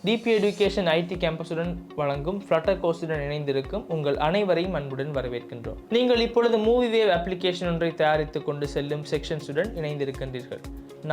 DP education ID கேம்பஸுடன் வழங்கும் flutter கோர்ஸுடன் இணைந்திருக்கும் உங்கள் அனைவரையும் அன்புடன் வரவேற்கின்றோம். நீங்கள் இப்பொழுது மூவி வேவ் அப்ளிகேஷன் ஒன்றை தயாரித்துக் கொண்டு செல்லும் செக்ஷன்ஸுடன் இணைந்திருக்கின்றீர்கள்.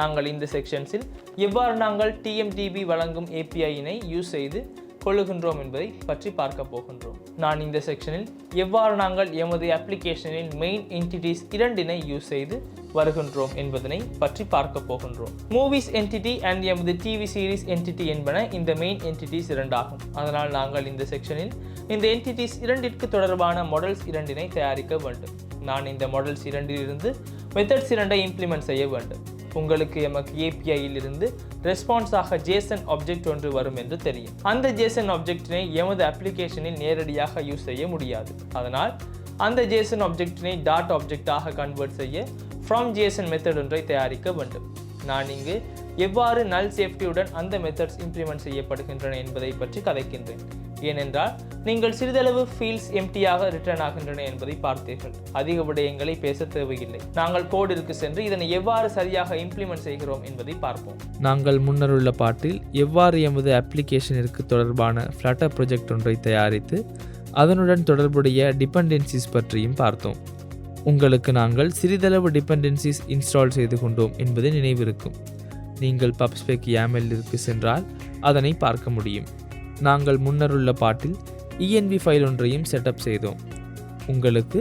நாங்கள் இந்த செக்ஷன்ஸில் எவ்வாறு நாங்கள் டிஎம்டிபி வழங்கும் ஏபிஐயினை யூஸ் செய்து கொள்ளுகின்றோம் என்பதை பற்றி பார்க்க போகின்றோம். நான் இந்த செக்ஷனில் எவ்வாறு நாங்கள் எமது அப்ளிகேஷனில் மெயின் என்டிட்டிஸ் இரண்டினை யூஸ் செய்து வருகின்றோம் என்பதனை பற்றி பார்க்க போகின்றோம். மூவிஸ் என்டிட்டி அண்ட் எமது டிவி சீரிஸ் என்டிட்டி என்பன இந்த மெயின் என்டிட்டிஸ் இரண்டாகும். அதனால் நாங்கள் இந்த செக்ஷனில் இந்த என்டிட்டிஸ் இரண்டிற்கு தொடர்பான மாடல்ஸ் இரண்டினை தயாரிக்க வேண்டும். நான் இந்த மாடல்ஸ் இரண்டிலிருந்து மெத்தட்ஸ் இரண்டை இம்ப்ளிமெண்ட் செய்ய வேண்டும். உங்களுக்கு எமக்கு ஏபிஐயில் இருந்து ரெஸ்பான்ஸாக ஜேசன் ஆப்ஜெக்ட் ஒன்று வரும் என்று தெரியும். அந்த ஜேசன் ஆப்ஜெக்டினை எமது அப்ளிகேஷனில் நேரடியாக யூஸ் செய்ய முடியாது. அதனால் அந்த ஜேசன் ஆப்ஜெக்டினை டாட் ஆப்ஜெக்டாக கன்வெர்ட் செய்ய ஃப்ரம் ஜேசன் மெத்தட் ஒன்றை தயாரிக்க வேண்டும். நான் இங்கு எவ்வாறு நல் சேஃப்டியுடன் அந்த மெத்தட்ஸ் இம்ப்ளிமெண்ட் செய்யப்படுகின்றன என்பதை பற்றி கதைக்கின்றேன். ஏனென்றால் நீங்கள் சிறிதளவு ஃபீல்ட்ஸ் எம்டியாக ரிட்டர்ன் ஆகின்றன என்பதை பார்த்தீர்கள். அதிக விடயங்களை பேச தேவையில்லை. நாங்கள் கோடிற்கு சென்று இதனை எவ்வாறு சரியாக இம்ப்ளிமெண்ட் செய்கிறோம் என்பதை பார்ப்போம். நாங்கள் முன்னருள்ள பாட்டில் எவ்வாறு எமது அப்ளிகேஷனிற்கு தொடர்பான ஃப்ளட்டர் ப்ராஜெக்ட் ஒன்றை தயாரித்து அதனுடன் தொடர்புடைய டிபெண்டன்சிஸ் பற்றியும் பார்த்தோம். உங்களுக்கு நாங்கள் சிறிதளவு டிபெண்டன்சிஸ் இன்ஸ்டால் செய்து கொண்டோம் என்பது நினைவிருக்கும். நீங்கள் பப்ஸ்பெக் YAMLற்கு சென்றால் அதனை பார்க்க முடியும். நாங்கள் முன்னருள்ள பாட்டில் ENV ஃபைல் ஒன்றையும் செட்டப் செய்தோம். உங்களுக்கு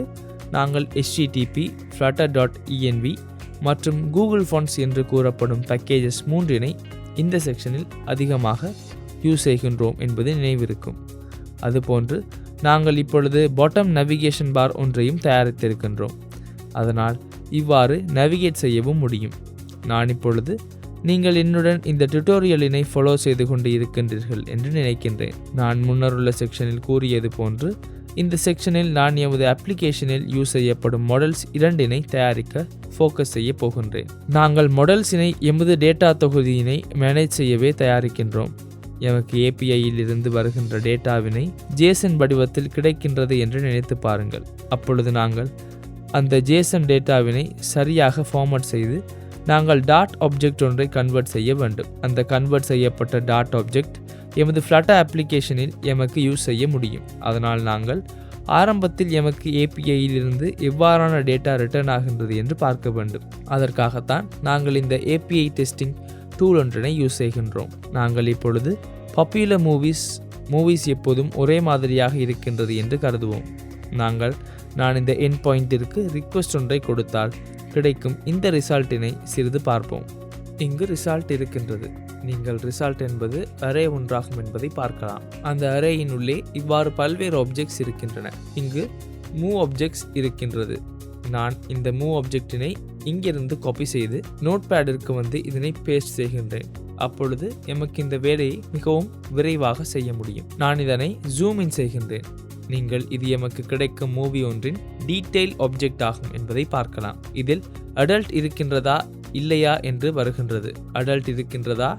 நாங்கள் HTTP, flutter.env மற்றும் Google Fonts என்று கூறப்படும் பேக்கேஜஸ் மூன்றினை இந்த செக்ஷனில் அதிகமாக யூஸ் செய்கின்றோம் என்பது நினைவிருக்கும். அதுபோன்று நாங்கள் இப்பொழுது பாட்டம் நேவிகேஷன் பார் ஒன்றையும் தயாரித்திருக்கின்றோம். அதனால் இவ்வாறு நேவிகேட் செய்யவும் முடியும். நான் இப்பொழுது நீங்கள் என்னுடன் இந்த டியூட்டோரியலினை ஃபாலோ செய்து கொண்டு இருக்கின்றீர்கள் என்று நினைக்கின்றேன். நான் முன்னருள்ள செக்ஷனில் கூறியது போன்று இந்த செக்ஷனில் நான் எமது அப்ளிகேஷனில் யூஸ் செய்யப்படும் மாடல்ஸ் இரண்டினை தயாரிக்க ஃபோக்கஸ் செய்ய போகின்றேன். நாங்கள் மாடல்ஸினை எமது டேட்டா தொகுதியினை மேனேஜ் செய்யவே தயாரிக்கின்றோம். எமக்கு ஏபிஐயில் இருந்து வருகின்ற டேட்டாவினை ஜேசன் வடிவத்தில் கிடைக்கின்றது என்று நினைத்து பாருங்கள். அப்பொழுது நாங்கள் அந்த ஜேசன் டேட்டாவினை சரியாக ஃபார்மட் செய்து நாங்கள் டாட் ஆப்ஜெக்ட் ஒன்றை கன்வெர்ட் செய்ய வேண்டும். அந்த கன்வெர்ட் செய்யப்பட்ட டாட் ஆப்ஜெக்ட் எமது ஃப்ளட்டர் அப்ளிகேஷனில் எமக்கு யூஸ் செய்ய முடியும். அதனால் நாங்கள் ஆரம்பத்தில் எமக்கு ஏபிஐயில் இருந்து எவ்வாறான டேட்டா ரிட்டர்ன் ஆகின்றது என்று பார்க்க வேண்டும். அதற்காகத்தான் நாங்கள் இந்த ஏபிஐ டெஸ்டிங் டூல் ஒன்றினை யூஸ் செய்கின்றோம். நாங்கள் இப்பொழுது பாப்புலர் மூவிஸ் எப்போதும் ஒரே மாதிரியாக இருக்கின்றது என்று கருதுவோம். நான் இந்த எண்ட் பாயிண்டிற்கு ரிக்வெஸ்ட் ஒன்றை கொடுத்தால் கிடைக்கும் இந்த ரிசல்ட்டினை சிறிது பார்ப்போம். இங்கு ரிசல்ட் இருக்கின்றது. நீங்கள் ரிசல்ட் என்பது அரே ஒன்றாகும் என்பதை பார்க்கலாம். அந்த அரேயின் உள்ளே இவ்வாறு பல்வேறு ஆப்ஜெக்ட்ஸ் இருக்கின்றன. இங்கு மூவ் ஆப்ஜெக்ட்ஸ் இருக்கின்றது. நான் இந்த மூவ் ஆப்ஜெக்டினை இங்கிருந்து காப்பி செய்து நோட் பேடிற்கு வந்து இதனை பேஸ்ட் செய்கின்றேன். அப்பொழுது எமக்கு இந்த வேலையை மிகவும் விரைவாக செய்ய முடியும். நான் இதனை ஜூம் இன் செய்கின்றேன். நீங்கள் இது எமக்கு கிடைக்கும் மூவி ஒன்றின் டீட்டெயில் ஆப்ஜெக்ட் ஆகும் என்பதை பார்க்கலாம். இதில் அடல்ட் இருக்கின்றதா இல்லையா என்று வருகின்றது. அடல்ட் இருக்கின்றதா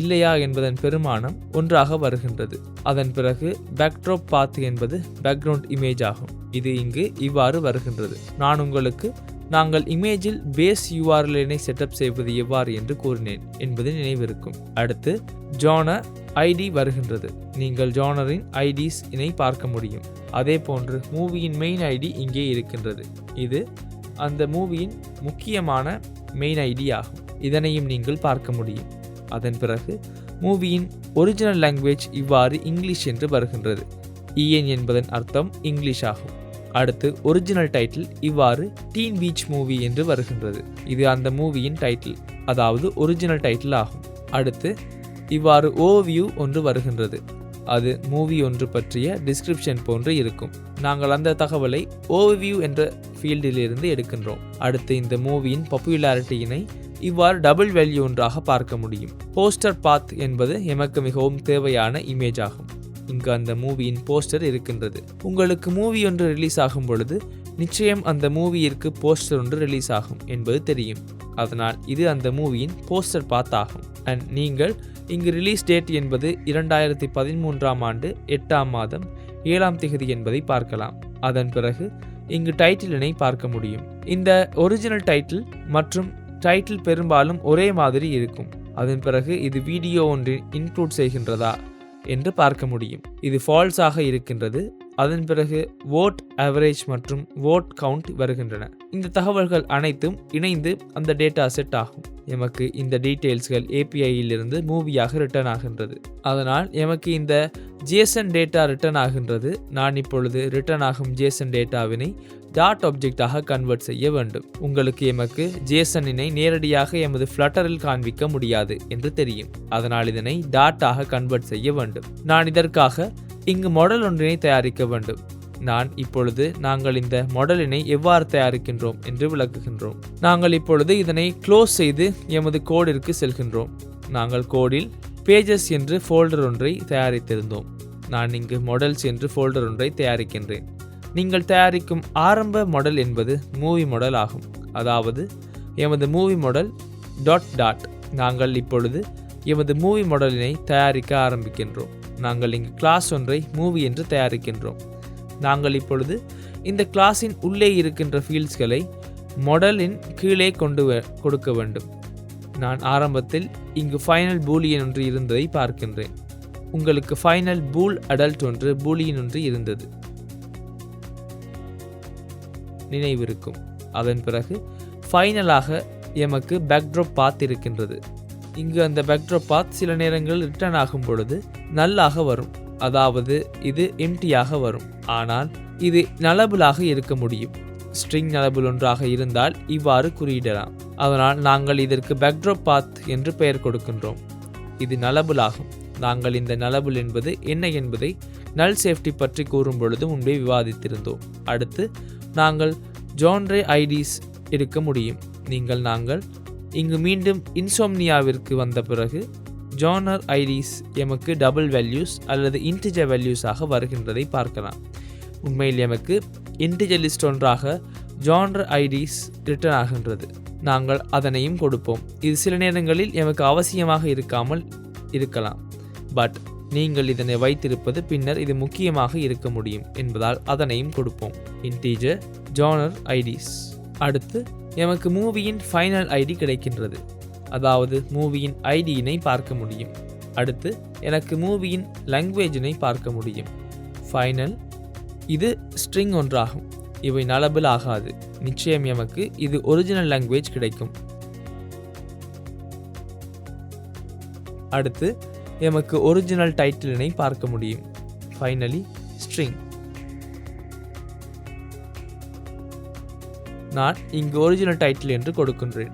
இல்லையா என்பதன் பெருமானம் ஒன்றாக வருகின்றது. அதன் பிறகு பேக்ட்ராப் பாத் என்பது பேக்ரவுண்ட் இமேஜ் ஆகும். இது இங்கு இவ்வாறு வருகின்றது. நான் உங்களுக்கு நாங்கள் இமேஜில் பேஸ் URL-னை செட்டப் செய்வது எவ்வாறு என்று கூறினேன் என்பது நினைவிருக்கும். அடுத்து ஜானர் ஐடி வருகின்றது. நீங்கள் ஜானரின் ஐடிஸ் இனை பார்க்க முடியும். அதே போன்று மூவியின் மெயின் ஐடி இங்கே இருக்கின்றது. இது அந்த மூவியின் முக்கியமான மெயின் ஐடி ஆகும். இதனையும் நீங்கள் பார்க்க முடியும். அதன் பிறகு மூவியின் ஒரிஜினல் லாங்குவேஜ் இவ்வாறு இங்கிலீஷ் என்று வருகின்றது. EN என்பதன் அர்த்தம் இங்கிலீஷ் ஆகும். அடுத்து ஒரிஜினல் டைட்டில் இவ்வாறு டீன் பீச் மூவி என்று வருகின்றது. இது அந்த மூவியின் டைட்டில், அதாவது ஒரிஜினல் டைட்டில் ஆகும். அடுத்து இவ்வாறு ஓவியூ ஒன்று வருகின்றது. அது மூவி ஒன்று பற்றிய டிஸ்கிரிப்ஷன் போன்று இருக்கும். நாங்கள் அந்த தகவலை ஓவியூ என்ற ஃபீல்டிலிருந்து எடுக்கின்றோம். அடுத்து இந்த மூவியின் பாப்புலாரிட்டியினை இவ்வாறு டபுள் வேல்யூ ஒன்றாக பார்க்க முடியும். போஸ்டர் பாத் என்பது எமக்கு மிகவும் தேவையான இமேஜ் ஆகும். இங்கு அந்த மூவியின் போஸ்டர் இருக்கின்றது. உங்களுக்கு மூவி ஒன்று ரிலீஸ் ஆகும் பொழுது நிச்சயம் அந்த மூவியிற்கு போஸ்டர் ஒன்று ரிலீஸ் ஆகும் என்பது தெரியும். அதனால் இது அந்த மூவியின் போஸ்டர் பாத் ஆகும். அண்ட் நீங்கள் இங்கு ரிலீஸ் டேட் என்பது 2013 ஆண்டு 8ஆம் மாதம் 7ஆம் தேதி என்பதை பார்க்கலாம். அதன் பிறகு இங்கு டைட்டிலினை பார்க்க முடியும். இந்த ஒரிஜினல் டைட்டில் மற்றும் டைட்டில் பெரும்பாலும் ஒரே மாதிரி இருக்கும். அதன் பிறகு இது வீடியோ ஒன்றில் இன்க்ளூட் செய்கின்றதா என்று பார்க்க முடியும். இது ஃபால்ஸாக இருக்கின்றது. அதன் பிறகு vote average மற்றும் vote count வருகின்றன. இந்த தகவல்கள் அனைத்தும் இணைந்து அந்த டேட்டா செட் ஆகும். எமக்கு இந்த டீட்டெயில்ஸ்கள் API-இலிருந்து மூவியாக ரிட்டர்ன் ஆகின்றது. அதனால் எமக்கு இந்த JSON டேட்டா ரிட்டர்ன் ஆகின்றது. நான் இப்பொழுது ரிட்டர்ன் ஆகும் JSON டேட்டாவினை டாட் ஆப்ஜெக்டாக கன்வெர்ட் செய்ய வேண்டும். உங்களுக்கு எமக்கு JSON-இனை நேரடியாக எமது ஃப்ளட்டரில் காண்பிக்க முடியாது என்று தெரியும். அதனால் இதனை டாட்டாக கன்வெர்ட் செய்ய வேண்டும். நான் இதற்காக இங்கு மாடல் ஒன்றினை தயாரிக்க வேண்டும். நான் இப்பொழுது நாங்கள் இந்த மாடலினை எவ்வாறு தயாரிக்கின்றோம் என்று விளக்குகின்றோம். நாங்கள் இப்பொழுது இதனை க்ளோஸ் செய்து எமது கோடிற்கு செல்கின்றோம். நாங்கள் கோடில் பேஜஸ் என்று ஃபோல்டர் ஒன்றை தயாரித்திருந்தோம். நான் இங்கு மாடல்ஸ் என்று ஃபோல்டர் ஒன்றை தயாரிக்கின்றேன். நீங்கள் தயாரிக்கும் ஆரம்ப மாடல் என்பது மூவி மாடல் ஆகும். அதாவது எமது மூவி மாடல் டாட். நாங்கள் இப்பொழுது எமது மூவி மாடலினை தயாரிக்க ஆரம்பிக்கின்றோம். நாங்கள் இங்கு கிளாஸ் ஒன்றை மூவி என்று தயாரிக்கின்றோம். நாங்கள் இப்பொழுது இந்த கிளாஸின் உள்ளே இருக்கின்ற ஃபீல்ட்ஸ்களை மாடலின் கீழே கொடுக்க வேண்டும். நான் ஆரம்பத்தில் இங்கு ஃபைனல் பூலியன் ஒன்று இருந்ததை பார்க்கின்றேன். உங்களுக்கு ஃபைனல் பூல் அடல்ட் ஒன்று பூலியன் ஒன்று இருந்தது நினைவிருக்கும். அதன் பிறகு ஃபைனலாக எமக்கு பேக்ட்ராப் பாத் இருக்கின்றது. இங்கு அந்த பேக்ட்ராப் பாத் சில நேரங்கள் ரிட்டர்ன் ஆகும் பொழுது நல்லாக வரும். அதாவது இது எம்டியாக வரும். ஆனால் இது நலபிளாக இருக்க முடியும். ஸ்ட்ரிங் நலபிள் ஒன்றாக இருந்தால் இவ்வாறு குறியிடலாம். அதனால் நாங்கள் இதற்கு பேக்ட்ராப் பாத் என்று பெயர் கொடுக்கின்றோம். இது நலபிள் ஆகும். நாங்கள் இந்த நலபிள் என்பது என்ன என்பதை நல் சேஃப்டி பற்றி கூறும் பொழுது முன்பே விவாதித்திருந்தோம். அடுத்து நாங்கள் ஜான்ரே ஐடிஸ் எடுக்க முடியும். நாங்கள் இங்கு மீண்டும் இன்சோம்னியாவிற்கு வந்த பிறகு ஜானர் ஐடிஸ் எமக்கு டபுள் வேல்யூஸ் அல்லது இன்டிஜர் வேல்யூஸாக வருகின்றதை பார்க்கலாம். உண்மையில் எமக்கு இன்டிஜர் லிஸ்ட் ஒன்றாக ஜானர் ஐடிஸ் ரிட்டர்ன் ஆகின்றது. நாங்கள் அதனையும் கொடுப்போம். இது சில நேரங்களில் எமக்கு அவசியமாக இருக்காமல் இருக்கலாம். பட் நீங்கள் இதனை வைத்திருப்பது பின்னர் இது முக்கியமாக இருக்க முடியும் என்பதால் அதனையும் கொடுப்போம். Integer genre IDs. அடுத்து எமக்கு மூவியின் ஃபைனல் ஐடி கிடைக்கின்றது. அதாவது மூவியின் ஐடியினை பார்க்க முடியும். அடுத்து எனக்கு மூவியின் லாங்குவேஜினை பார்க்க முடியும். ஃபைனல் இது ஸ்ட்ரிங் ஒன்றாகும். இவை நலபிள் ஆகாது. நிச்சயம் எமக்கு இது ஒரிஜினல் லாங்குவேஜ் கிடைக்கும். அடுத்து எமக்கு ஒரிஜினல் டைட்டிலினை பார்க்க முடியும். Finally string. நான் இங்கு ஒரிஜினல் டைட்டில் என்று கொடுக்கின்றேன்.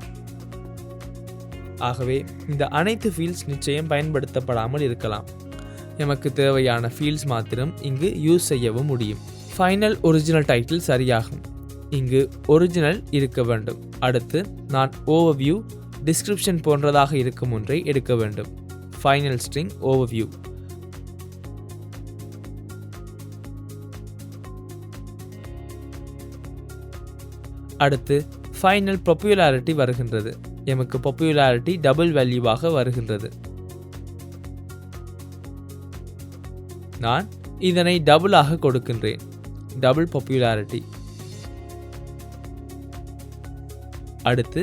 ஆகவே இந்த அனைத்து ஃபீல்ட்ஸ் நிச்சயம் பயன்படுத்தப்படாமல் இருக்கலாம். எமக்கு தேவையான ஃபீல்ட்ஸ் மாத்திரம் இங்கு யூஸ் செய்யவும் முடியும். ஃபைனல் ஒரிஜினல் டைட்டில் சரியாகும். இங்கு ஒரிஜினல் இருக்க வேண்டும். அடுத்து நான் ஓவர்வியூ டிஸ்கிரிப்ஷன் போன்றதாக இருக்கும் ஒன்றை எடுக்க வேண்டும். Final string overview. அடுத்து ஃபைனல் பாப்புலாரிட்டி வருகின்றது. எமக்கு பாப்புலாரிட்டி டபுள் வேல்யூவாக வருகின்றது. நான் இதனை டபுளாக கொடுக்கின்றேன். Double popularity. அடுத்து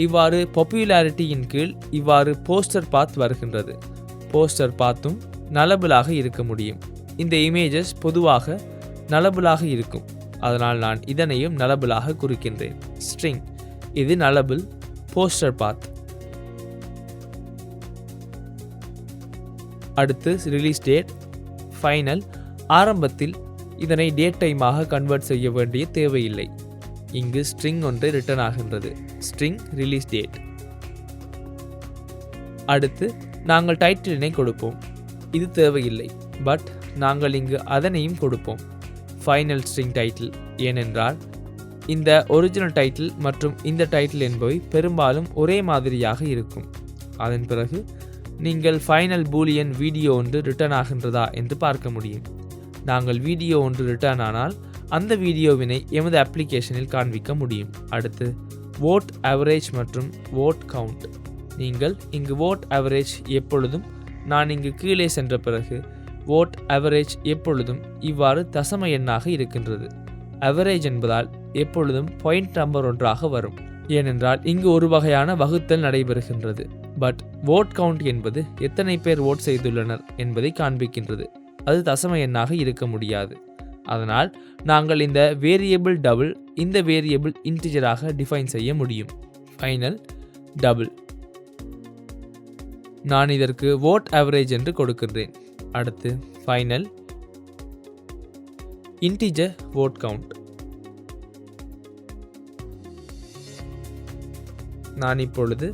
இவ்வாறு பாப்புலாரிட்டியின் கீழ் இவ்வாறு போஸ்டர் பாத் வருகின்றது. போஸ்டர் பாத்தும் நலபிளாக இருக்க முடியும். இந்த இமேஜஸ் பொதுவாக நலபிளாக இருக்கும். அதனால் நான் இதனையும் நலபிளாக குறிக்கின்றேன். ஸ்ட்ரிங் இது நலபிள் போஸ்டர் பாத். அடுத்து ரிலீஸ் டேட். ஃபைனல் ஆரம்பத்தில் இதனை டேட் டைமாக கன்வெர்ட் செய்ய வேண்டிய தேவையில்லை. இங்கு ஸ்ட்ரிங் ஒன்று ரிட்டர்ன் ஆகின்றது. String release date. அடுத்து நாங்கள் டைட்டிலினை கொடுப்போம். இது தேவையில்லை. பட் நாங்கள் இங்கு அதனையும் கொடுப்போம். Final string title. ஏனென்றால் இந்த ஒரிஜினல் டைட்டில் மற்றும் இந்த டைட்டில் என்பவை பெரும்பாலும் ஒரே மாதிரியாக இருக்கும். அதன் பிறகு நீங்கள் ஃபைனல் பூலியன் வீடியோ ஒன்று ரிட்டர்ன் ஆகின்றதா என்று பார்க்க முடியும். நாங்கள் வீடியோ ஒன்று ரிட்டர்ன் ஆனால் அந்த வீடியோவினை எமது அப்ளிகேஷனில் காண்பிக்க முடியும். அடுத்து vote average மற்றும் vote count. நீங்கள் இங்கு vote average எப்பொழுதும் நான் இங்கு கீழே சென்ற பிறகு vote average எப்பொழுதும் இவ்வாறு தசம எண்ணாக இருக்கின்றது. average என்பதால் எப்பொழுதும் பாயிண்ட் நம்பர் ஒன்றாக வரும். ஏனென்றால் இங்கு ஒரு வகையான வகுத்தல் நடைபெறுகின்றது. பட் vote count என்பது எத்தனை பேர் vote செய்துள்ளனர் என்பதை காண்பிக்கின்றது. அது தசம எண்ணாக இருக்க முடியாது. அதனால் நாங்கள் இந்த வேரியபிள் டபுள் இந்த வேரியபிள் இன்டிஜராக டிஃபைன் செய்ய முடியும். Final double. நான் இதற்கு vote average என்று கொடுக்கின்றேன். அடுத்து ஃபைனல் இன்டிஜர் vote count. நான் இப்பொழுது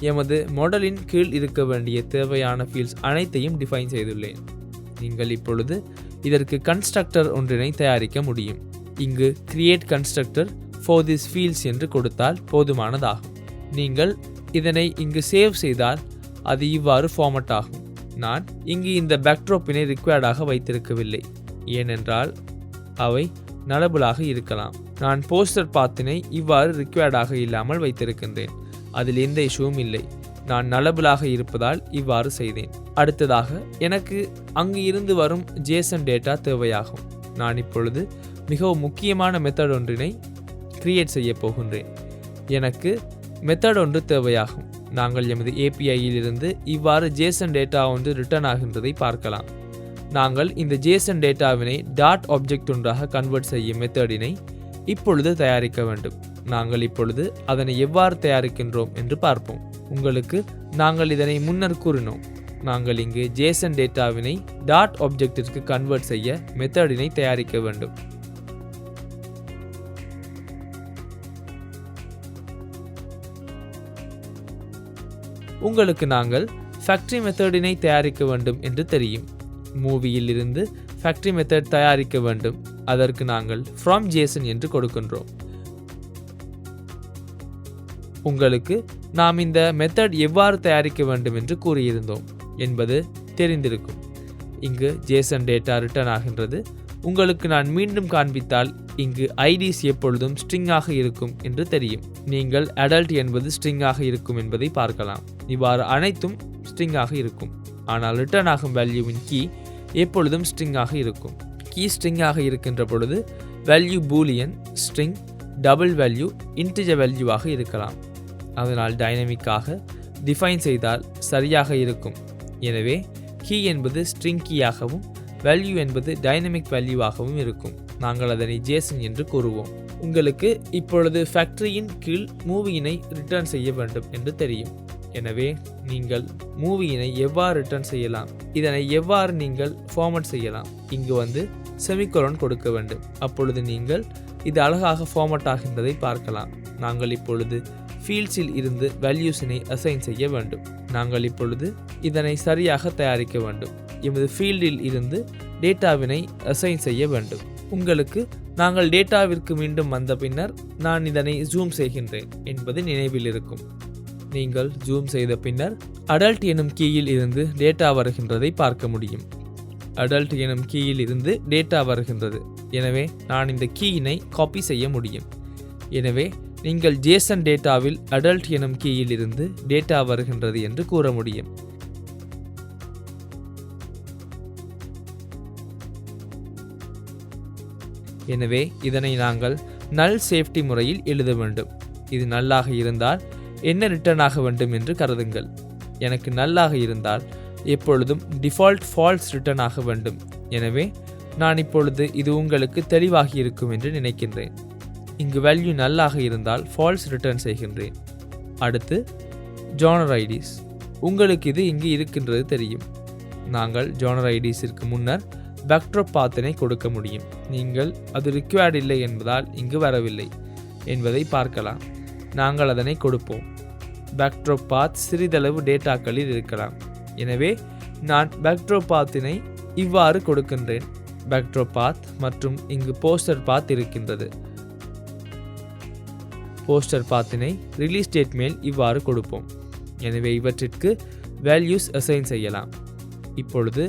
எமது மாடலின் கீழ் இருக்க வேண்டிய தேவையான ஃபீல்ட்ஸ் அனைத்தையும் டிஃபைன் செய்துள்ளேன். நீங்கள் இப்பொழுது இதற்கு கன்ஸ்ட்ரக்டர் ஒன்றினை தயாரிக்க முடியும். இங்கு create constructor for this fields என்று கொடுத்தால் போதுமானதாகும். நீங்கள் இதனை இங்கு சேவ் செய்தால் அது இவ்வாறு ஃபார்மட் ஆகும். நான் இங்கு இந்த பேக்ட்ராப்பினை ரிக்வயர்டாக வைத்திருக்கவில்லை, ஏனென்றால் அவை நலபுளாக இருக்கலாம். நான் போஸ்டர் பாத்தினை இவ்வாறு ரிக்வயர்டாக இல்லாமல் வைத்திருக்கின்றேன். அதில் எந்த இஷ்யூவும் இல்லை. நான் நலபுளாக இருப்பதால் இவ்வாறு செய்தேன். அடுத்ததாக எனக்கு அங்கு இருந்து வரும் JSON டேட்டா தேவையாகும். நான் இப்பொழுது மிகவும் முக்கியமான மெத்தட் ஒன்றினை கிரியேட் செய்ய போகின்றேன். எனக்கு மெத்தட் ஒன்று தேவையாகும். நாங்கள் எமது APIயில் இருந்து இவ்வாறு JSON டேட்டா ஒன்று ரிட்டர்ன் ஆகின்றதை பார்க்கலாம். நாங்கள் இந்த JSON டேட்டாவினை டாட் ஆப்ஜெக்ட் ஒன்றாக கன்வெர்ட் செய்யும் மெத்தடினை இப்பொழுது தயாரிக்க வேண்டும். நாங்கள் இப்பொழுது அதனை எவ்வாறு தயாரிக்கின்றோம் என்று பார்ப்போம். உங்களுக்கு நாங்கள் இதனை முன்னர் கூறினோம். நாங்கள் இங்கு JSON டேட்டாவினை டாட் ஆப்ஜெக்டிற்கு கன்வெர்ட் செய்ய மெத்தடினை தயாரிக்க வேண்டும். உங்களுக்கு நாங்கள் ஃபேக்டரி மெத்தடினை தயாரிக்க வேண்டும் என்று தெரியும். மூவியில் இருந்து ஃபேக்டரி மெத்தட் தயாரிக்க வேண்டும். அதற்கு நாங்கள் from JSON என்று கொடுக்கின்றோம். உங்களுக்கு நாம் இந்த மெத்தட் எவ்வாறு தயாரிக்க வேண்டும் என்று கூறியிருந்தோம் என்பது தெரிந்திருக்கும். இங்கு JSON டேட்டா ரிட்டர்ன் ஆகின்றது. உங்களுக்கு நான் மீண்டும் காண்பித்தால் இங்கு IDs எப்பொழுதும் ஸ்ட்ரிங்காக இருக்கும் என்று தெரியும். நீங்கள் adult என்பது ஸ்ட்ரிங்காக இருக்கும் என்பதை பார்க்கலாம். இவ்வாறு அனைத்தும் ஸ்ட்ரிங்காக இருக்கும். ஆனால் ரிட்டர்ன் ஆகும் வேல்யூவின் கீ எப்பொழுதும் ஸ்ட்ரிங்காக இருக்கும். கீ ஸ்ட்ரிங்காக இருக்கின்ற பொழுது value boolean, string, double value, integer வேல்யூவாக இருக்கலாம். அதனால் டைனமிக்காக டிஃபைன் செய்தால் சரியாக இருக்கும். எனவே கீ என்பது ஸ்ட்ரிங் கீயாகவும் வேல்யூ என்பது டைனமிக் வேல்யூவாகவும் இருக்கும். நாங்கள் அதனை JSON என்று கூறுவோம். உங்களுக்கு இப்பொழுது ஃபேக்டரியின் கீழ் மூவியினை ரிட்டர்ன் செய்ய வேண்டும் என்று தெரியும். எனவே நீங்கள் மூவியினை எவ்வாறு ரிட்டர்ன் செய்யலாம், இதனை எவ்வாறு நீங்கள் ஃபார்மட் செய்யலாம். இங்கு வந்து செமிகோலன் கொடுக்க வேண்டும். அப்பொழுது நீங்கள் இது அழகாக ஃபார்மட் ஆகின்றதை பார்க்கலாம். நாங்கள் இப்பொழுது ஃபீல்ட்ஸில் இருந்து வேல்யூஸினை அசைன் செய்ய வேண்டும். நாங்கள் இப்பொழுது இதனை சரியாக தயாரிக்க வேண்டும். எமது ஃபீல்டில் இருந்து டேட்டாவினை அசைன் செய்ய வேண்டும். உங்களுக்கு நாங்கள் டேட்டாவிற்கு மீண்டும் வந்த பின்னர் நான் இதனை ஜூம் செய்கின்றேன் என்பது நினைவில் இருக்கும். நீங்கள் ஜூம் செய்த பின்னர் adult எனும் கீயில் இருந்து டேட்டா வருகின்றதை பார்க்க முடியும். adult எனும் கீயில் இருந்து டேட்டா வருகின்றது. எனவே நான் இந்த கீயினை காப்பி செய்ய முடியும். எனவே நீங்கள் JSON டேட்டாவில் adult எனும் கீயில் இருந்து டேட்டா வருகின்றது என்று கூற முடியும். எனவே இதனை நாங்கள் நல் சேஃப்டி முறையில் எழுத வேண்டும். இது நல்லாக இருந்தால் என்ன ரிட்டர்ன் ஆக வேண்டும் என்று கருதுங்கள். எனக்கு நல்லாக இருந்தால் எப்பொழுதும் டிஃபால்ட் ஃபால்ஸ் ரிட்டர்ன் ஆக வேண்டும். எனவே நான் இப்பொழுது இது உங்களுக்கு தெளிவாகி இருக்கும் என்று நினைக்கின்றேன். இங்கு வேல்யூ நல்லாக இருந்தால் ஃபால்ஸ் ரிட்டர்ன் செய்கின்றேன். அடுத்து ஜானர் ஐடிஸ். உங்களுக்கு இது இங்கு இருக்கின்றது தெரியும். நாங்கள் ஜானர் ஐடிஸிற்கு முன்னர் பேக்ட்ராப் பாத்தினை கொடுக்க முடியும். நீங்கள் அது ரிக்வயர்ட் இல்லை என்பதால் இங்கு வரவில்லை என்பதை பார்க்கலாம். நாங்கள் அதனை கொடுப்போம். பேக்ட்ராப் பாத் சிறிதளவு டேட்டாக்களில் இருக்கலாம். எனவே நான் பேக்ட்ராப் பாத்தினை இவ்வாறு கொடுக்கின்றேன். பேக்ட்ராப் பாத் மற்றும் இங்கு போஸ்டர் பாத் இருக்கின்றது. போஸ்டர் பாத்தினை ரிலீஸ் டேட் மேல் இவ்வாறு கொடுப்போம். எனவே இவற்றிற்கு வேல்யூஸ் அசைன் செய்யலாம். இப்பொழுது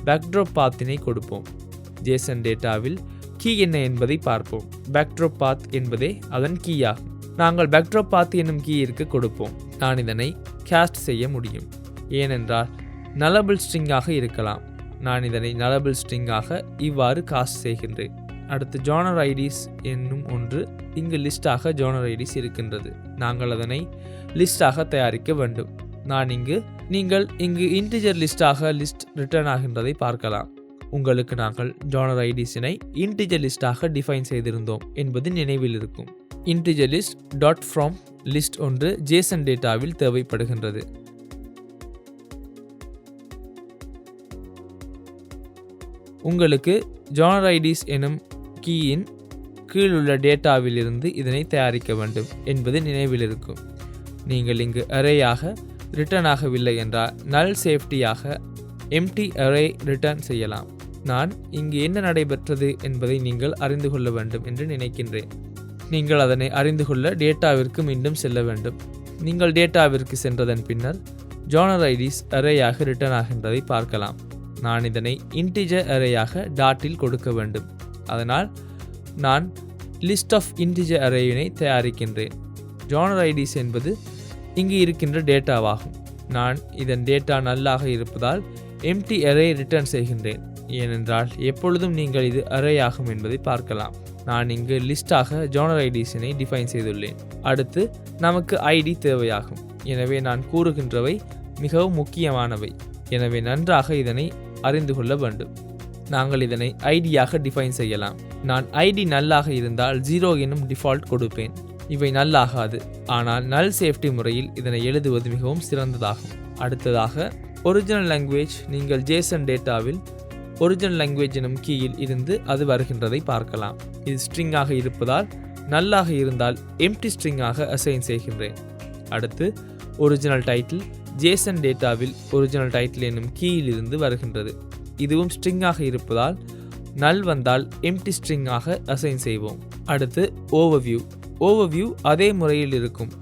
பேக்ட்ராப் பாத்தினை கொடுப்போம். JSON டேட்டாவில் கீ என்ன என்பதை பார்ப்போம். பேக்ட்ராப் பாத் என்பதே அதன் கீயாகும். நாங்கள் பேக்ட்ராப் பாத் என்னும் கீயிற்கு கொடுப்போம். நான் இதனை கேஸ்ட் செய்ய முடியும். ஏனென்றால் நலபிள் ஸ்ட்ரிங்காக இருக்கலாம். நான் இதனை நலபிள் ஸ்ட்ரிங்காக இவ்வாறு காஸ்ட் செய்கின்றேன். அடுத்து ஜானர் ஐடிஸ் என்னும் ஒன்று இங்கு லிஸ்டாக ஜானர் ஐடிஸ் இருக்கின்றது. நாங்கள் அதனை லிஸ்டாக தயாரிக்க வேண்டும். நீங்கள் இங்கு இன்டிஜர் லிஸ்டாக லிஸ்ட் ரிட்டர்ன் ஆகின்றதை பார்க்கலாம். உங்களுக்கு நாங்கள் ஜானர் ஐடிஸினை இன்டிஜர் லிஸ்டாக டிஃபைன் செய்திருந்தோம் என்பது நினைவில் இருக்கும். Integer list dot from list ஒன்று ஜேசன் டேட்டாவில் தேவைப்படுகின்றது. உங்களுக்கு ஜானர் ஐடிஸ் எனும் கீயின் கீழுள்ள டேட்டாவிலிருந்து இதனை தயாரிக்க வேண்டும் என்பது நினைவில் இருக்கும். நீங்கள் இங்கு அரேயாக ரிட்டர்ன் ஆகவில்லை என்றால் நல் சேஃப்டியாக எம்டி அரே ரிட்டர்ன் செய்யலாம். நான் இங்கு என்ன நடைபெற்றது என்பதை நீங்கள் அறிந்து கொள்ள வேண்டும் என்று நினைக்கின்றேன். நீங்கள் அதனை அறிந்து கொள்ள டேட்டாவிற்கு மீண்டும் செல்ல வேண்டும். நீங்கள் டேட்டாவிற்கு சென்றதன் பின்னர் ஜானர் ஐடிஸ் அரேயாக ரிட்டர்ன் ஆகின்றதை பார்க்கலாம். நான் இதனை இன்டிஜர் அரேயாக டாட்டில் கொடுக்க வேண்டும். அதனால் நான் லிஸ்ட் ஆஃப் இன்டிஜர் அரேயினை தயாரிக்கின்றேன். ஜானர் ஐடிஸ் என்பது இங்கு இருக்கின்ற டேட்டாவாகும். நான் இதன் டேட்டா நல்லாக இருப்பதால் எம்டி அரே ரிட்டர்ன் செய்கின்றேன். ஏனென்றால் எப்பொழுதும் நீங்கள் இது அரே ஆகும் என்பதை பார்க்கலாம். நான் இங்கு லிஸ்டாக ஜானர் ஐடிஸினை டிஃபைன் செய்துள்ளேன். அடுத்து நமக்கு ஐடி தேவையாகும். எனவே நான் கூறுகின்றவை மிகவும் முக்கியமானவை. எனவே நன்றாக இதனை அறிந்து கொள்ள வேண்டும். நாங்கள் இதனை ஐடியாக டிஃபைன் செய்யலாம். நான் ஐடி நல்லாக இருந்தால் 0 எனும் டிஃபால்ட் கொடுப்பேன். இவை நல்லாகாது. ஆனால் நல் சேஃப்டி முறையில் இதனை எழுதுவது மிகவும் சிறந்ததாகும். அடுத்ததாக ஒரிஜினல் லாங்குவேஜ். நீங்கள் ஜேசன் டேட்டாவில் ஒரிஜினல் லாங்குவேஜ் எனும் கீயில் இருந்து அது வருகின்றதை பார்க்கலாம். இது ஸ்ட்ரிங்காக இருப்பதால் நல்லாக இருந்தால் எம்டி ஸ்ட்ரிங்காக அசைன் செய்கின்றேன். அடுத்து ஒரிஜினல் டைட்டில். ஜேசன் டேட்டாவில் ஒரிஜினல் டைட்டில் எனும் கீயில் இருந்து வருகின்றது. இதுவும் ஸ்ட்ரிங்காக இருப்பதால் நல் வந்தால் எம்டி ஸ்ட்ரிங்காக அசைன் செய்வோம். அடுத்து ஓவர்வியூ. ஓவர்வியூ அதே முறையில் இருக்கும்.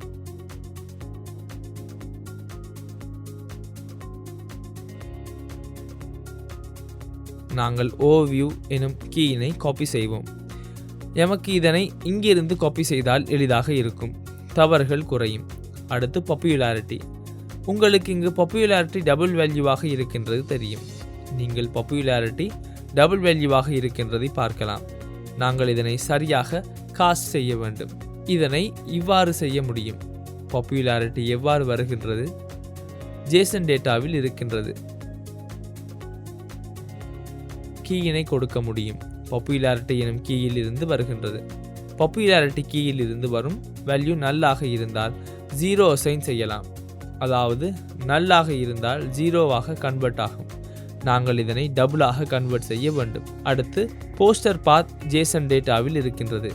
நாங்கள் ஓவர்வியூ எனும் கீயினை காப்பி செய்வோம். எமக்கு இதனை இங்கிருந்து காப்பி செய்தால் எளிதாக இருக்கும். தவறுகள் குறையும். அடுத்து பாப்புலாரிட்டி. உங்களுக்கு இங்கு பாப்புலாரிட்டி டபுள் வேல்யூவாக இருக்கின்றது தெரியும். நீங்கள் பாப்புலாரிட்டி டபுள் வேல்யூவாக இருக்கின்றதை பார்க்கலாம். நாங்கள் இதனை சரியாக காஸ்ட் செய்ய வேண்டும். இதனை இவ்வாறு செய்ய முடியும். பாப்புலாரிட்டி எவ்வாறு வருகின்றது? ஜேசன் டேட்டாவில் இருக்கின்றது. கீயினை கொடுக்க முடியும். பாப்புலாரிட்டி எனும் கீயில் இருந்து வருகின்றது. பாப்புலாரிட்டி கீயில் இருந்து வரும் வேல்யூ நல்லாக இருந்தால் 0 அசைன் செய்யலாம். அதாவது நல்லாக இருந்தால் 0வாக கன்வெர்ட் ஆகும். நாங்கள் இதனை டபுளாக கன்வெர்ட் செய்ய வேண்டும். அடுத்து போஸ்டர் பாத் ஜேசன் டேட்டாவில் இருக்கின்றது.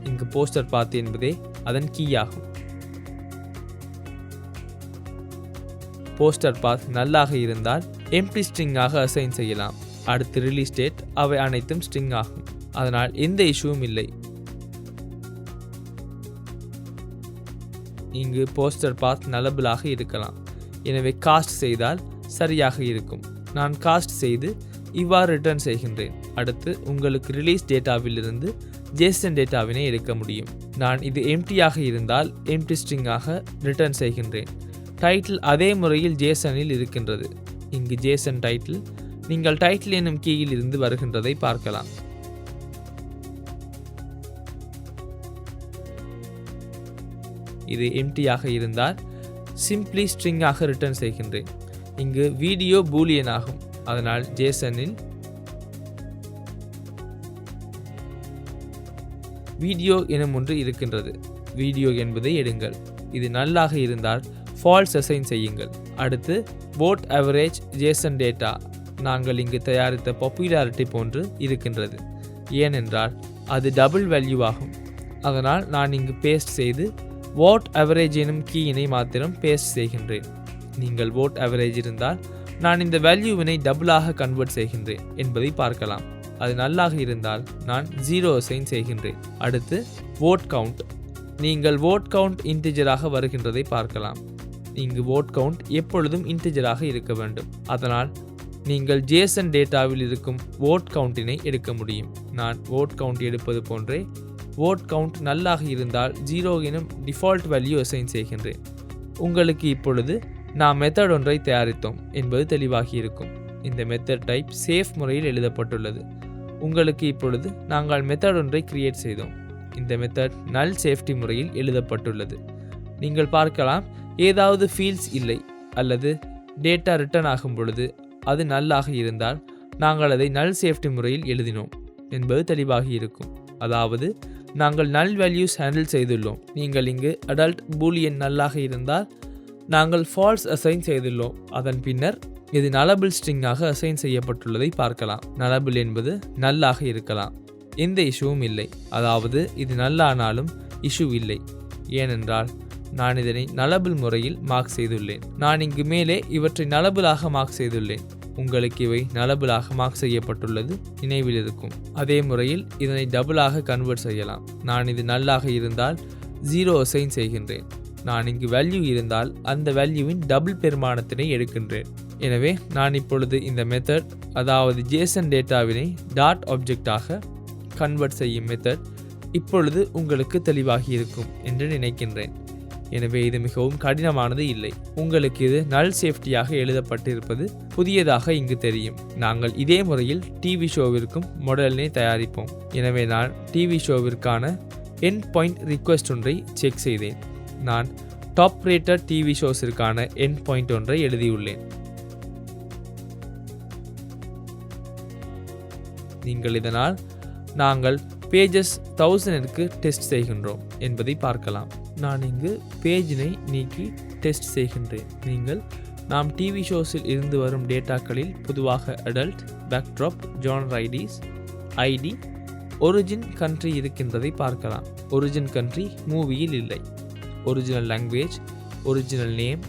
இங்கு போஸ்டர் பாத் என்பதே அதன் கீயாகும். போஸ்டர் பாத் நல்லாக இருந்தால் எம்டி ஸ்ட்ரிங்காக அசைன் செய்யலாம். அடுத்து ரிலீஸ் டேட். அவை அனைத்தும் ஸ்ட்ரிங் ஆகும். அதனால் எந்த இஷ்யூவும் இல்லை. இங்கு போஸ்டர் பாத் நலபிளாக இருக்கலாம். எனவே காஸ்ட் செய்தால் சரியாக இருக்கும். நான் காஸ்ட் செய்து இவ்வாறு ரிட்டர்ன் செய்கின்றேன். அடுத்து உங்களுக்கு ரிலீஸ் டேட்டாவில் இருந்து ஜேசன் டேட்டாவினை எடுக்க முடியும். நான் இது எம்டியாக இருந்தால் எம்டி ஸ்ட்ரிங்காக ரிட்டர்ன் செய்கின்றேன். டைட்டில் அதே முறையில் ஜேசனில் இருக்கின்றது. இங்கு ஜேசன் டைட்டில். நீங்கள் டைட்டில் எனும் கீயில் இருந்து வருகின்றதை பார்க்கலாம். இது எம்டியாக இருந்தால் சிம்பிளி ஸ்ட்ரிங்காக ரிட்டர்ன் செய்கின்றேன். இங்கு வீடியோ பூலியன் ஆகும். அதனால் ஜேசனில் வீடியோ எனும் ஒன்று இருக்கின்றது. வீடியோ என்பதை எடுங்கள். இது நல்லாக இருந்தால் ஃபால்ஸ் அசைன் செய்யுங்கள். அடுத்து போட் அவரேஜ் ஜேசன் டேட்டா. நாங்கள் இங்கு தயாரித்த பாப்புலாரிட்டி போன்று இருக்கின்றது. ஏனென்றால் அது டபுள் வேல்யூ ஆகும். அதனால் நான் இங்கு பேஸ்ட் செய்து வாட் அவரேஜ் எனும் கீயினை மாத்திரம் பேஸ்ட் செய்கின்றேன். நீங்கள் வாட் அவரேஜ் இருந்தால் நான் இந்த வேல்யூவினை டபுளாக கன்வெர்ட் செய்கின்றேன் என்பதை பார்க்கலாம். அது நல்லாக இருந்தால் நான் 0 அசைன் செய்கின்றேன். அடுத்து வோட் கவுண்ட். நீங்கள் வோட் கவுண்ட் இன்டிஜராக வருகின்றதை பார்க்கலாம். இங்கு வோட் கவுண்ட் எப்பொழுதும் இன்டிஜராக இருக்க வேண்டும். அதனால் நீங்கள் ஜேசன் டேட்டாவில் இருக்கும் வோட் கவுண்டினை எடுக்க முடியும். நான் வோட் கவுண்ட் எடுப்பது போன்றே வோட் கவுண்ட் நல்லாக இருந்தால் 0 எனும் டிஃபால்ட் வேல்யூ அசைன் செய்கின்றேன். உங்களுக்கு இப்பொழுது நாம் மெத்தட் ஒன்றை தயாரித்தோம் என்பது தெளிவாகி இருக்கும். இந்த மெத்தட் டைப் சேஃப் முறையில் எழுதப்பட்டுள்ளது. உங்களுக்கு இப்பொழுது நாங்கள் மெத்தட் ஒன்றை கிரியேட் செய்தோம். இந்த மெத்தட் நல் சேஃப்டி முறையில் எழுதப்பட்டுள்ளது. நீங்கள் பார்க்கலாம், ஏதாவது ஃபீல்ட்ஸ் இல்லை அல்லது டேட்டா ரிட்டர்ன் ஆகும் பொழுது அது நல்லாக இருந்தால் நாங்கள் அதை நல் சேஃப்டி முறையில் எழுதினோம் என்பது தெளிவாக இருக்கும். அதாவது நாங்கள் நல் வேல்யூஸ் ஹேண்டில் செய்துள்ளோம். நீங்கள் இங்கு அடல்ட் பூலியன் நல்லாக இருந்தால் நாங்கள் ஃபால்ஸ் அசைன் செய்துள்ளோம். அதன் பின்னர் இது நலபிள் ஸ்ட்ரிங்காக அசைன் செய்யப்பட்டுள்ளதை பார்க்கலாம். நலபிள் என்பது நல்லாக இருக்கலாம், எந்த இஷ்யூவும் இல்லை. அதாவது இது நல்லானாலும் இஷ்யூ இல்லை, ஏனென்றால் நான் இதனை நலபிள் முறையில் மார்க் செய்துள்ளேன். நான் இங்கு மேலே இவற்றை நலபிளாக மார்க் செய்துள்ளேன். உங்களுக்கு இவை நலபிளாக மார்க் செய்யப்பட்டுள்ளது நினைவில் இருக்கும். அதே முறையில் இதனை டபுளாக கன்வெர்ட் செய்யலாம். நான் இது நல்லாக இருந்தால் 0 அசைன் செய்கின்றேன். நான் இங்கு வேல்யூ இருந்தால் அந்த வேல்யூவின் டபுள் பெருமானத்தினை எடுக்கின்றேன். எனவே நான் இப்பொழுது இந்த மெத்தட், அதாவது ஜேசன் டேட்டாவினை டாட் ஆப்ஜெக்டாக கன்வெர்ட் செய்யும் மெத்தட் இப்பொழுது உங்களுக்கு தெளிவாகி இருக்கும் என்று நினைக்கின்றேன். எனவே இது மிகவும் கடினமானது இல்லை. உங்களுக்கு இது நல் சேஃப்டியாக எழுதப்பட்டிருப்பது புதியதாக இங்கு தெரியும். நாங்கள் இதே முறையில் டிவி ஷோவிற்கும் மாடலினை தயாரிப்போம். எனவே நான் டிவி ஷோவிற்கான எண்ட் பாயிண்ட் ரிக்வெஸ்ட் ஒன்றை செக் செய்தேன். நான் டாப் ரேட்டட் டிவி ஷோஸிற்கான எண்ட் பாயிண்ட் ஒன்றை எழுதியுள்ளேன். நீங்கள் இதனால் நாங்கள் பேஜஸ் 1000ற்கு டெஸ்ட் செய்கின்றோம் என்பதை பார்க்கலாம். நான் இங்கு பேஜினை நீக்கி டெஸ்ட் செய்கின்றேன். நீங்கள் நாம் டிவி ஷோஸில் இருந்து வரும் டேட்டாக்களில் பொதுவாக adult, backdrop, genre IDs, ID, origin country இருக்கின்றதை பார்க்கலாம். ஒரிஜின் கண்ட்ரி மூவியில் இல்லை. Original language, original name,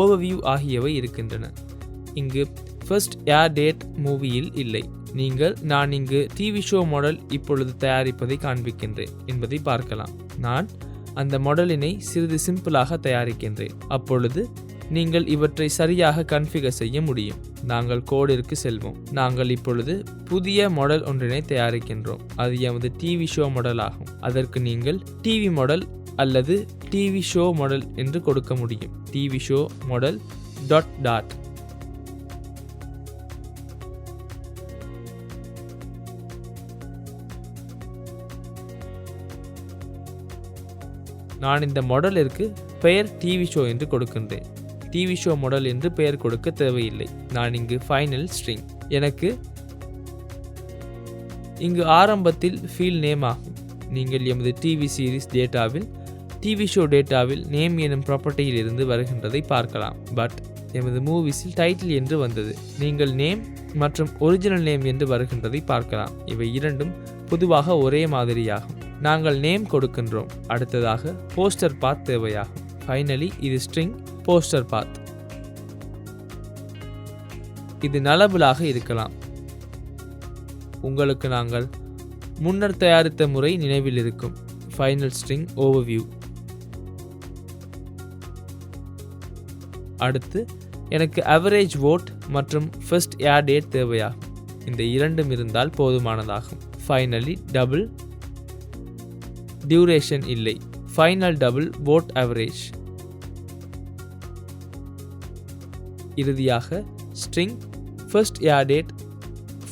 overview ஆகியவை இருக்கின்றன. இங்கு ஃபர்ஸ்ட் ஏர் டேட் மூவியில் இல்லை. நான் இங்கு டிவி ஷோ மாடல் இப்பொழுது தயாரிப்பதை காண்பிக்கின்றேன் என்பதை பார்க்கலாம். நான் அந்த மாடலினை சிறிது சிம்பிளாக தயாரிக்கின்றேன். அப்பொழுது நீங்கள் இவற்றை சரியாக கன்ஃபிகர் செய்ய முடியும். நாங்கள் கோடிற்கு செல்வோம். நாங்கள் இப்பொழுது புதிய மாடல் ஒன்றினை தயாரிக்கின்றோம். அது எமது டிவி ஷோ மாடல் ஆகும். அதற்கு நீங்கள் டிவி மாடல் அல்லது டிவி ஷோ மாடல் என்று கொடுக்க முடியும். TV show model dot dot. நான் இந்த மாடலிற்கு பெயர் டிவி ஷோ என்று கொடுக்கின்றேன். டிவி ஷோ மாடல் என்று பெயர் கொடுக்க தேவையில்லை. நான் இங்கு ஃபைனல் ஸ்ட்ரிங். எனக்கு இங்கு ஆரம்பத்தில் ஃபீல்ட் நேம் ஆகும். நீங்கள் எமது டிவி சீரிஸ் டேட்டாவில் டிவி ஷோ டேட்டாவில் நேம் எனும் ப்ராப்பர்ட்டியில் இருந்து வருகின்றதை பார்க்கலாம். பட் எமது மூவிஸில் டைட்டில் என்று வந்தது. நீங்கள் நேம் மற்றும் ஒரிஜினல் நேம் என்று வருகின்றதை பார்க்கலாம். இவை இரண்டும் பொதுவாக ஒரே மாதிரியாகும். நாங்கள் நேம் கொடுக்கின்றோம். அடுத்ததாக போஸ்டர் பாத் தேவையாகும். ஃபைனலி இது ஸ்ட்ரிங் போஸ்டர் பாத். இது நலபிளாக இருக்கலாம். உங்களுக்கு நாங்கள் முன்னர் தயாரித்த முறை நினைவில் இருக்கும். Final string overview. அடுத்து எனக்கு அவரேஜ் வோட் மற்றும் ஃபர்ஸ்ட் ஏர் டேட் தேவையாகும். இந்த இரண்டும் இருந்தால் போதுமானதாகும். Finally double. டியூரேஷன் இல்லை. Final double vote average. இறுதியாக string first air date,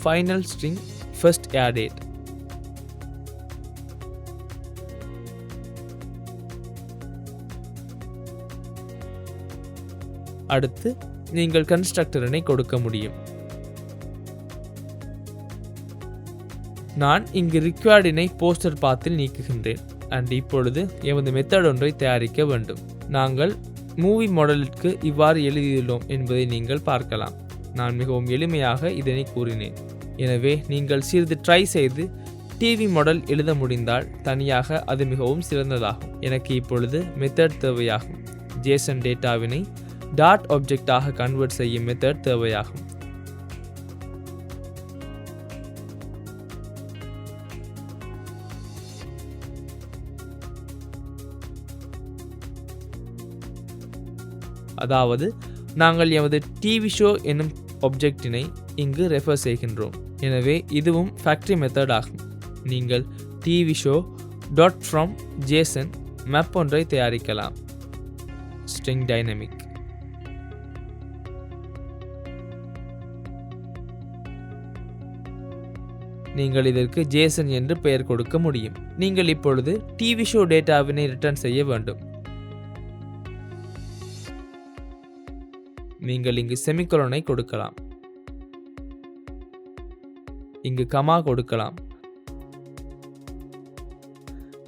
final string first air date. அடுத்து நீங்கள் கன்ஸ்ட்ரக்டரினை கொடுக்க முடியும். நான் இங்கு ரிக்வயர்டினை போஸ்டர் பாத்தில் நீக்குகின்றேன். அண்ட் இப்பொழுது எமது மெத்தட் ஒன்றை தயாரிக்க வேண்டும். நாங்கள் மூவி மாடலுக்கு இவ்வாறு எழுதியுள்ளோம் என்பதை நீங்கள் பார்க்கலாம். நான் மிகவும் எளிமையாக இதனை கூறினேன். எனவே நீங்கள் சிறிது ட்ரை செய்து டிவி மாடல் எழுத முடிந்தால் தனியாக அது மிகவும் சிறந்ததாகும். எனக்கு இப்பொழுது மெத்தட் தேவையாகும். ஜேசன் டேட்டாவினை டாட் ஆப்ஜெக்டாக கன்வெர்ட் செய்யும் மெத்தட் தேவையாகும். அதாவது நாங்கள் எமது டிவி ஷோ என்னும் ஆப்ஜெக்டினை இங்கு ரெஃபர் செய்கின்றோம். எனவே இதுவும் ஃபேக்டரி மெத்தட் ஆகும். நீங்கள் TV show dot from Jason map ஒன்றை தயாரிக்கலாம். String dynamic. நீங்கள் இதற்கு ஜேசன் என்று பெயர் கொடுக்க முடியும். நீங்கள் இப்பொழுது டிவி ஷோ டேட்டாவினை ரிட்டர்ன் செய்ய வேண்டும். நீங்கள் இங்கு செமிகோலனை கொடுக்கலாம், இங்கு கமா கொடுக்கலாம்.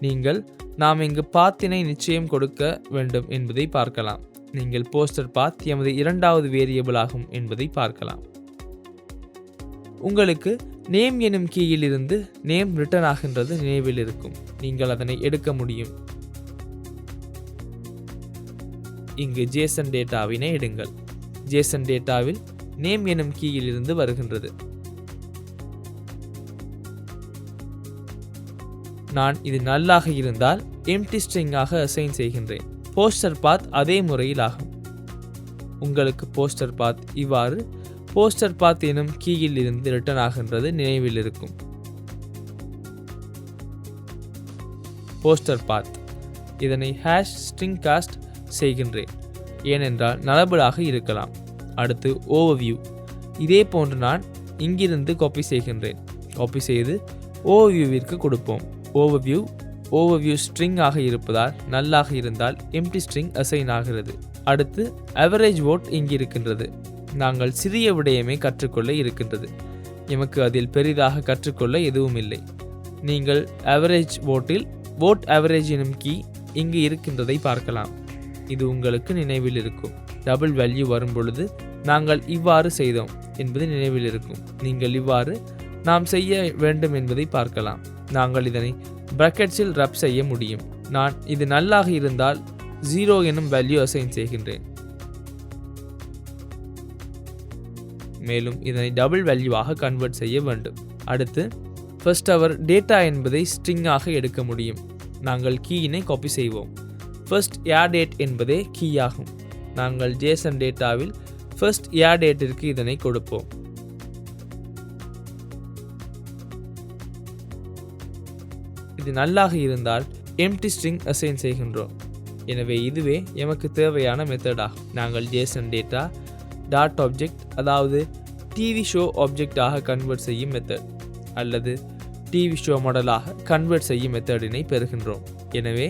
நீங்கள் நாம் இங்கு பாத்தினை நிச்சயம் கொடுக்க வேண்டும் என்பதை பார்க்கலாம். நீங்கள் போஸ்டர் பாத் எமது இரண்டாவது வேரியபிள் ஆகும் என்பதை பார்க்கலாம். உங்களுக்கு நேம் எனும் கீயில் இருந்து நேம் ரிட்டர்ன் ஆகின்றது நினைவில் இருக்கும். நீங்கள் அதனை எடுக்க முடியும். இங்கு ஜேசன் டேட்டாவினை எடுங்கள். ஜேசன் டேட்டாவில் நேம் எனும் கீயில் இருந்து வருகின்றது. நான் இது நல்லாக இருந்தால் எம்டி ஸ்ட்ரிங்காக அசைன் செய்கின்றேன். போஸ்டர் பாத் அதே முறையில் ஆகும். உங்களுக்கு போஸ்டர் பாத் இவ்வாறு போஸ்டர் பாத் எனும் கீயில் இருந்து ரிட்டர்ன் ஆகின்றது நினைவில் இருக்கும். போஸ்டர் பாத் இதனை ஹேஷ் ஸ்ட்ரிங் காஸ்ட் செய்கின்றேன், ஏனென்றால் நலபலாக இருக்கலாம். அடுத்து ஓவர்வியூ. இதே போன்று நான் இங்கிருந்து காப்பி செய்கின்றேன். காப்பி செய்து ஓவர்வியூவிற்கு கொடுப்போம். ஓவர்வியூ ஸ்ட்ரிங் ஆக இருப்பதால் நல்லாக இருந்தால் எம்டி ஸ்ட்ரிங் அசைன் ஆகிறது. அடுத்து அவரேஜ் வோட் இங்கு இருக்கின்றது. நாங்கள் சிறிய விடயமே கற்றுக்கொள்ள இருக்கின்றது. எமக்கு அதில் பெரிதாக கற்றுக்கொள்ள எதுவும் இல்லை. நீங்கள் அவரேஜ் வோட்டில் வோட் அவரேஜ் எனும் கீ இங்கு இருக்கின்றதை பார்க்கலாம். இது உங்களுக்கு நினைவில் இருக்கும். டபுள் வேல்யூ வரும் பொழுது நாங்கள் இவ்வாறு செய்தோம் என்பது நினைவில் இருக்கும். நீங்கள் இவ்வாறு நாம் செய்ய வேண்டும் என்பதை பார்க்கலாம். நாங்கள் இதனை பிராக்கெட்ஸில் ரப் செய்ய முடியும். நான் இது நல்லாக இருந்தால் 0 எனும் வேல்யூ அசைன் செய்கின்றேன். மேலும் இதனை டபுள் வேல்யூவாக கன்வெர்ட் செய்ய வேண்டும். அடுத்து ஃபர்ஸ்ட் அவர் டேட்டா என்பதை ஸ்ட்ரிங் ஆக எடுக்க முடியும். நாங்கள் கீயினை காப்பி செய்வோம். ஃபர்ஸ்ட் ஏர் டேட் என்பதே கீ ஆகும். நாங்கள் ஜேசன் டேட்டாவில் ஃபர்ஸ்ட் ஏர் டேட்டிற்கு இதனை கொடுப்போம். இது நல்லாக இருந்தால் எம்டி ஸ்ட்ரிங் அசைன் செய்கின்றோம். எனவே இதுவே எமக்கு தேவையான மெத்தட் ஆகும். நாங்கள் ஜேசன் டேட்டா டாட் ஆப்ஜெக்ட், அதாவது டிவி ஷோ ஆப்ஜெக்டாக கன்வெர்ட் செய்யும் மெத்தட் அல்லது டிவி ஷோ மாடலாக கன்வெர்ட் செய்யும் மெத்தடினை பெறுகின்றோம். எனவே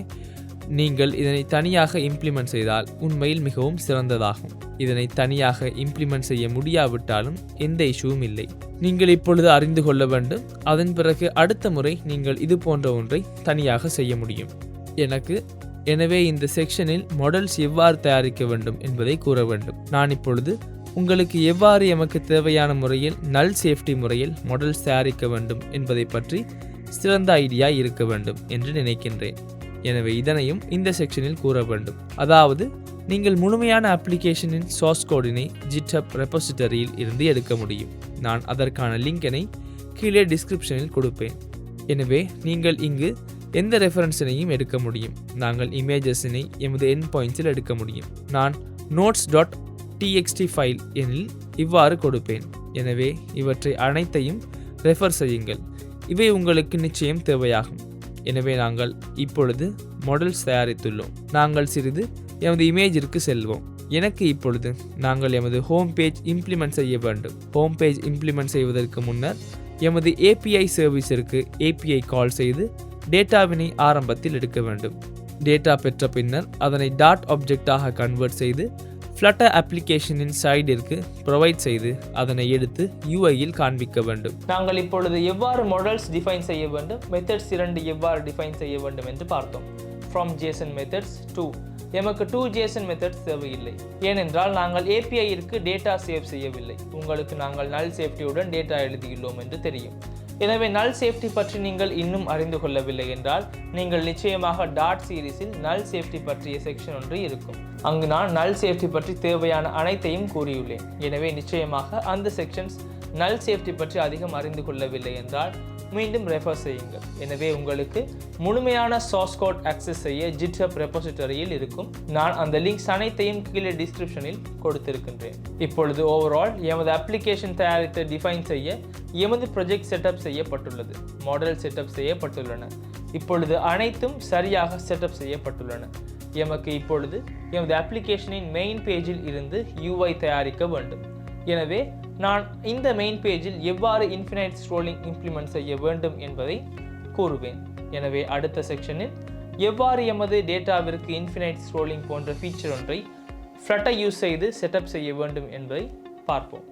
நீங்கள் இதனை தனியாக இம்ப்ளிமெண்ட் செய்தால் உண்மையில் மிகவும் சிறந்ததாகும். இதனை தனியாக இம்ப்ளிமெண்ட் செய்ய முடியாவிட்டாலும் எந்த இஷ்யூவும் இல்லை. நீங்கள் இப்பொழுது அறிந்து கொள்ள வேண்டும். அதன் பிறகு அடுத்த முறை நீங்கள் இது போன்ற ஒன்றை தனியாக செய்ய முடியும். எனவே இந்த செக்ஷனில் மாடல்ஸ் எவ்வாறு தயாரிக்க வேண்டும் என்பதை கூற வேண்டும். நான் இப்பொழுது உங்களுக்கு எவ்வாறு எமக்கு தேவையான முறையில் நல் சேஃப்டி முறையில் மாடல்ஸ் தயாரிக்க வேண்டும் என்பதை பற்றி சிறந்த ஐடியா இருக்க வேண்டும் என்று நினைக்கின்றேன். எனவே இதனையும் இந்த செக்ஷனில் கூற வேண்டும். அதாவது நீங்கள் முழுமையான அப்ளிகேஷனின் சோர்ஸ் கோடினை ஜிட்ஹப் ரெபோசிட்டரியில் இருந்து எடுக்க முடியும். நான் அதற்கான லிங்கினை கீழே டிஸ்கிரிப்ஷனில் கொடுப்பேன். எனவே நீங்கள் இங்கு எந்த ரெஃபரன்ஸினையும் எடுக்க முடியும். நாங்கள் இமேஜஸினை எமது எண்ட் பாயிண்ட்ஸில் எடுக்க முடியும். நான் notes.txt ஃபைல் எனில் இவ்வாறு கொடுப்பேன். எனவே இவற்றை அனைத்தையும் ரெஃபர் செய்யுங்கள். இவை உங்களுக்கு நிச்சயம் தேவையாகும். எனவே நாங்கள் இப்பொழுது மாடல்ஸ் தயாரித்துள்ளோம். நாங்கள் சிறிது எமது இமேஜிற்கு செல்வோம். எனக்கு இப்பொழுது நாங்கள் எமது ஹோம் பேஜ் இம்ப்ளிமெண்ட் செய்ய வேண்டும். ஹோம் பேஜ் இம்ப்ளிமெண்ட் செய்வதற்கு முன்னர் எமது ஏபிஐ சர்வீஸிற்கு ஏபிஐ கால் செய்து டேட்டாவினை ஆரம்பத்தில் எடுக்க வேண்டும். டேட்டா பெற்ற பின்னர் அதனை டாட் ஆப்ஜெக்டாக கன்வெர்ட் செய்து ஃப்ளட்டர் அப்ளிகேஷனின் சைடிற்கு ப்ரொவைட் செய்து அதனை எடுத்து யூஐயில் காண்பிக்க வேண்டும். நாங்கள் இப்பொழுது எவ்வாறு மாடல்ஸ் டிஃபைன் செய்ய வேண்டும், மெத்தட்ஸ் 2 எவ்வாறு டிஃபைன் செய்ய வேண்டும் என்று பார்த்தோம். ஃப்ரம் ஜேசன் மெத்தட்ஸ் டு எமக்கு 2 ஜேசன் மெத்தட்ஸ் தேவையில்லை. ஏனென்றால் நாங்கள் ஏபிஐக்கு டேட்டா சேவ் செய்யவில்லை. உங்களுக்கு நாங்கள் நல் சேஃப்டியுடன் டேட்டா எழுதியுள்ளோம் என்று தெரியும். எனவே நல் சேஃப்டி பற்றி நீங்கள் இன்னும் அறிந்து கொள்ளவில்லை என்றால் நீங்கள் நிச்சயமாக டாட் சீரீஸில் நல் சேஃப்டி பற்றிய செக்ஷன் ஒன்று இருக்கும். அங்கு நான் நல் சேஃப்டி பற்றி தேவையான அனைத்தையும் கூறியுள்ளேன். எனவே நிச்சயமாக அந்த செக்ஷன்ஸ் நல் சேஃப்டி பற்றி அதிகம் அறிந்து கொள்ளவில்லை என்றால் மீண்டும் ரெஃபர் செய்யுங்கள். எனவே உங்களுக்கு முழுமையான சோர்ஸ் கோட் ஆக்சஸ் செய்ய ஜிட்ஹப் ரெபோசிட்டரியில் இருக்கும். நான் அந்த லிங்க்ஸ் அனைத்தையும் கீழே டிஸ்கிரிப்ஷனில் கொடுத்திருக்கின்றேன். இப்பொழுது ஓவரால் எமது அப்ளிகேஷன் தயாரித்து டிஃபைன் செய்ய எமது ப்ரொஜெக்ட் செட்டப் செய்யப்பட்டுள்ளது. மாடல் செட்டப் செய்யப்பட்டுள்ளன. இப்பொழுது அனைத்தும் சரியாக செட்டப் செய்யப்பட்டுள்ளன. எமக்கு இப்பொழுது எமது அப்ளிகேஷனின் மெயின் பேஜில் இருந்து UI தயாரிக்க வேண்டும். எனவே நான் இந்த மெயின் பேஜில் எவ்வாறு இன்ஃபினைட் ஸ்க்ரோலிங் இம்ப்ளிமெண்ட் செய்ய வேண்டும் என்பதை கூறுவேன். எனவே அடுத்த செக்ஷனில் எவ்வாறு எமது டேட்டாவிற்கு இன்ஃபினைட் ஸ்க்ரோலிங் போன்ற ஃபீச்சர் ஒன்றை Flutter யூஸ் செய்து செட்டப் செய்ய வேண்டும் என்பதை பார்ப்போம்.